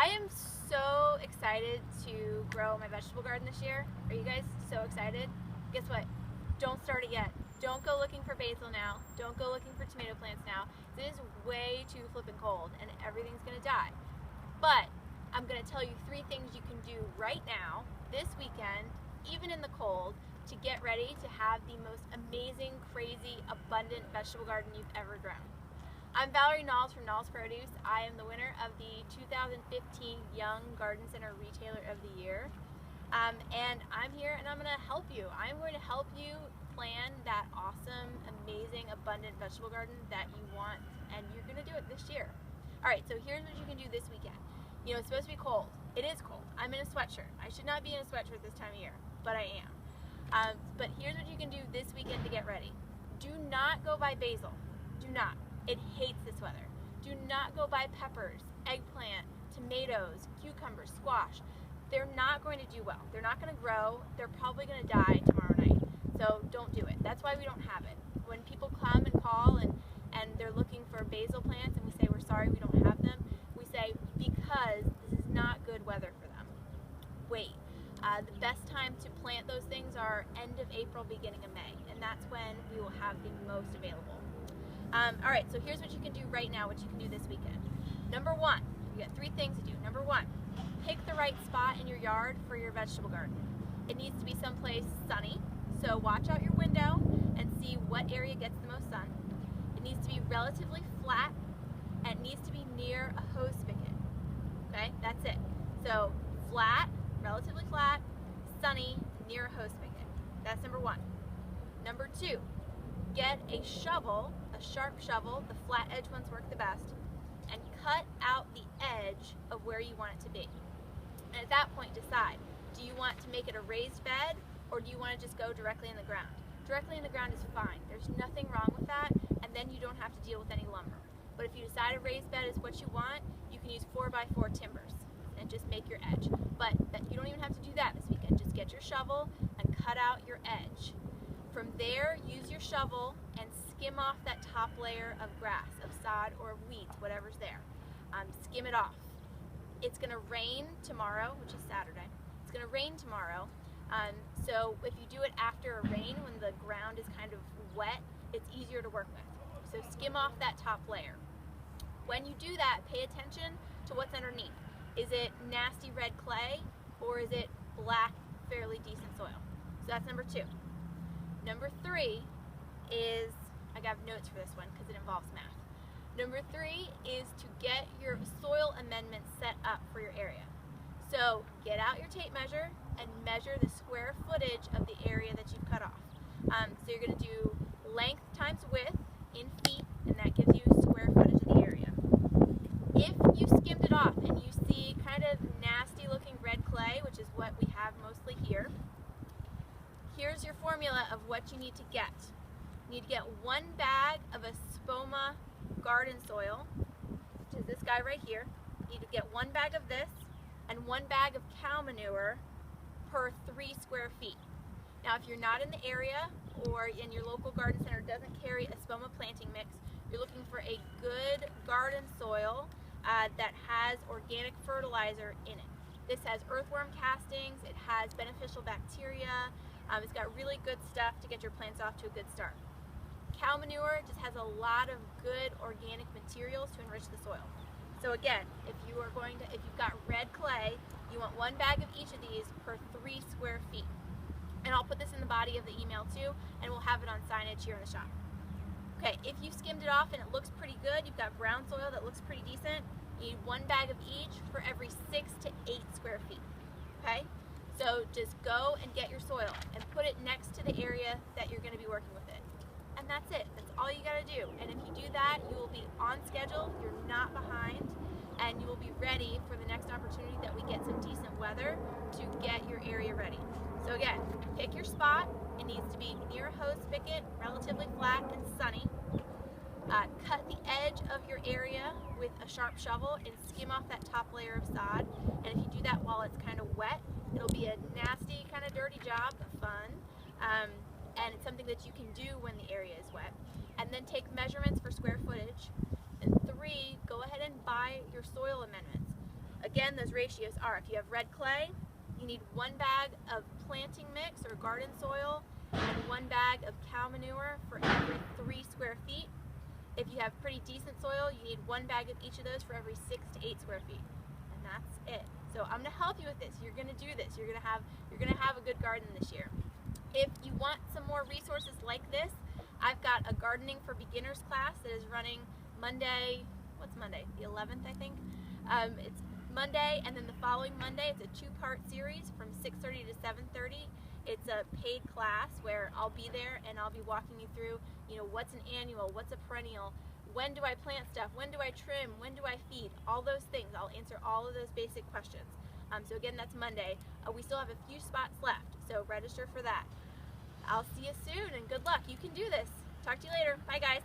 I am so excited to grow my vegetable garden this year. Are you guys so excited? Guess what? Don't start it yet. Don't go looking for basil now. Don't go looking for tomato plants now. It is way too flippin' cold and everything's gonna die. But I'm gonna tell you 3 things you can do right now, this weekend, even in the cold, to get ready to have the most amazing, crazy, abundant vegetable garden you've ever grown. I'm Valerie Knowles from Knowles Produce. I am the winner of the 2015 Young Garden Center Retailer of the Year. And I'm here and I'm going to help you. I'm going to help you plan that awesome, amazing, abundant vegetable garden that you want, and you're going to do it this year. Alright, so here's what you can do this weekend. You know, it's supposed to be cold. It is cold. I'm in a sweatshirt. I should not be in a sweatshirt this time of year, but I am. But here's what you can do this weekend to get ready. Do not go buy basil. Do not. It hates this weather. Do not go buy peppers, eggplant, tomatoes, cucumbers, squash. They're not going to do well. They're not going to grow. They're probably going to die tomorrow night. So don't do it. That's why we don't have it. When people come and call and they're looking for basil plants and we say we're sorry we don't have them, we say because this is not good weather for them. Wait. The best time to plant those things are end of April, beginning of May, and that's when we will have the most available. Alright, so here's what you can do right now, what you can do this weekend. Number 1, you got 3 things to do. Number 1, pick the right spot in your yard for your vegetable garden. It needs to be someplace sunny, so watch out your window and see what area gets the most sun. It needs to be relatively flat, and it needs to be near a hose spigot. Okay, that's it. So flat, relatively flat, sunny, near a hose spigot. That's number 1. Number 2, get a shovel, a sharp shovel, the flat edge ones work the best, and cut out the edge of where you want it to be. And at that point decide, do you want to make it a raised bed or do you want to just go directly in the ground? Directly in the ground is fine. There's nothing wrong with that, and then you don't have to deal with any lumber. But if you decide a raised bed is what you want, you can use 4x4 timbers and just make your edge. But you don't even have to do that this weekend. Just get your shovel and cut out your edge. From there, use your shovel and skim off that top layer of grass, of sod, or of weeds, whatever's there. Skim it off. It's going to rain tomorrow, which is Saturday. It's going to rain tomorrow. So if you do it after a rain, when the ground is kind of wet, it's easier to work with. So skim off that top layer. When you do that, pay attention to what's underneath. Is it nasty red clay, or is it black, fairly decent soil? So that's number 2. Number 3 is, I got notes for this one because it involves math. Number 3 is to get your soil amendment set up for your area. So get out your tape measure and measure the square footage of the area that you've cut off. So you're going to do length times width in feet, and that gives you square footage of the area. If you skimmed it off and you see kind of nasty looking red clay, which is what we have mostly here, here's your formula of what you need to get. You need to get 1 bag of Espoma garden soil, which is this guy right here. You need to get 1 bag of this and 1 bag of cow manure per 3 square feet. Now if you're not in the area or in your local garden center doesn't carry Espoma planting mix, you're looking for a good garden soil that has organic fertilizer in it. This has earthworm castings, it has beneficial bacteria, it's got really good stuff to get your plants off to a good start. Cow manure just has a lot of good organic materials to enrich the soil. So again, if you've got red clay, you want 1 bag of each of these per 3 square feet. And I'll put this in the body of the email too, and we'll have it on signage here in the shop. Okay, if you skimmed it off and it looks pretty good, you've got brown soil that looks pretty decent, you need 1 bag of each for every 6 to 8 square feet. Okay? So just go and get your soil and put it next to the area that you're going to be working with it. And that's it. That's all you got to do. And if you do that, you will be on schedule, you're not behind, and you will be ready for the next opportunity that we get some decent weather to get your area ready. So again, pick your spot. It needs to be near a hose spigot, relatively flat and sunny. Cut the edge of your area with a sharp shovel and skim off that top layer of sod. And if you do that while it's kind of wet, it'll be a nasty, kind of dirty job, but fun. And it's something that you can do when the area is wet. And then take measurements for square footage. And 3, go ahead and buy your soil amendments. Again, those ratios are, if you have red clay, you need 1 bag of planting mix or garden soil and 1 bag of cow manure for every 3 square feet. If you have pretty decent soil, you need 1 bag of each of those for every 6 to 8 square feet. And that's it. So I'm going to help you with this. You're going to do this. You're going to have a good garden this year. If you want some more resources like this, I've got a gardening for beginners class that is running Monday. What's Monday? The 11th, I think. It's Monday, and then the following Monday, it's a 2-part series from 6:30 to 7:30. It's a paid class where I'll be there and I'll be walking you through, what's an annual, what's a perennial, when do I plant stuff, when do I trim, when do I feed, all those things. I'll answer all of those basic questions. So again, that's Monday. We still have a few spots left, so register for that. I'll see you soon, and good luck. You can do this. Talk to you later. Bye, guys.